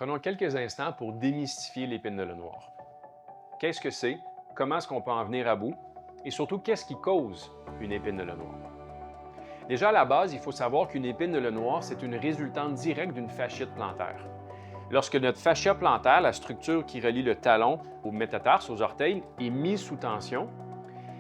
Prenons quelques instants pour démystifier l'épine de l'eau noire. Qu'est-ce que c'est? Comment est-ce qu'on peut en venir à bout? Et surtout, qu'est-ce qui cause une épine de l'eau noire? Déjà, à la base, il faut savoir qu'une épine de l'eau noire, c'est une résultante directe d'une fasciite plantaire. Lorsque notre fascia plantaire, la structure qui relie le talon au métatarse, aux orteils, est mise sous tension,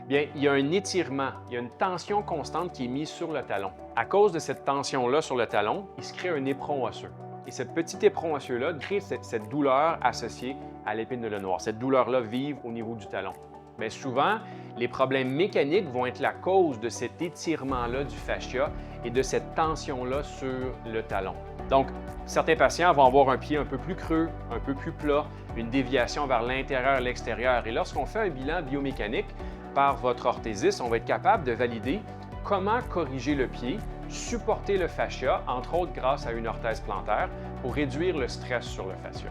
bien, il y a un étirement, il y a une tension constante qui est mise sur le talon. À cause de cette tension-là sur le talon, il se crée un éperon osseux. Et ce petit éperon osseux-là crée cette douleur associée à l'épine de l'eau noire. Cette douleur-là vive au niveau du talon. Bien, souvent, les problèmes mécaniques vont être la cause de cet étirement-là du fascia et de cette tension-là sur le talon. Donc, certains patients vont avoir un pied un peu plus creux, un peu plus plat, une déviation vers l'intérieur et l'extérieur. Et lorsqu'on fait un bilan biomécanique par votre orthésiste, on va être capable de valider comment corriger le pied, supporter le fascia, entre autres grâce à une orthèse plantaire, pour réduire le stress sur le fascia.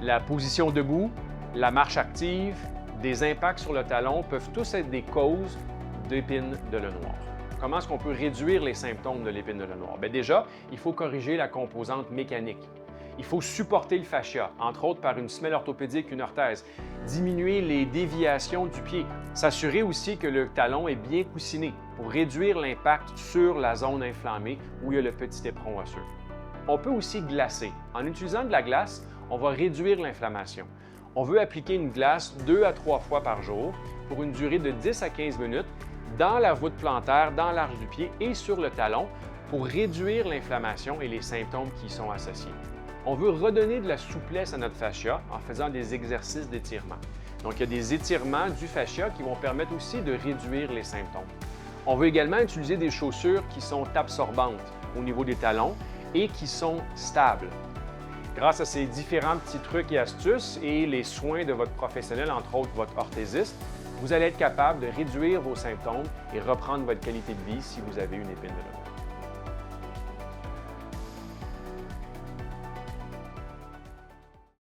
La position debout, la marche active, des impacts sur le talon peuvent tous être des causes d'épine de l'eau noire. Comment est-ce qu'on peut réduire les symptômes de l'épine de l'eau noire? Bien déjà, il faut corriger la composante mécanique. Il faut supporter le fascia, entre autres par une semelle orthopédique, une orthèse, diminuer les déviations du pied, s'assurer aussi que le talon est bien coussiné pour réduire l'impact sur la zone inflammée où il y a le petit éperon osseux. On peut aussi glacer. En utilisant de la glace, on va réduire l'inflammation. On veut appliquer une glace 2 à 3 fois par jour pour une durée de 10 à 15 minutes dans la voûte plantaire, dans l'arche du pied et sur le talon pour réduire l'inflammation et les symptômes qui y sont associés. On veut redonner de la souplesse à notre fascia en faisant des exercices d'étirement. Donc, il y a des étirements du fascia qui vont permettre aussi de réduire les symptômes. On veut également utiliser des chaussures qui sont absorbantes au niveau des talons et qui sont stables. Grâce à ces différents petits trucs et astuces et les soins de votre professionnel, entre autres votre orthésiste, vous allez être capable de réduire vos symptômes et reprendre votre qualité de vie si vous avez une épine de l'eau noire.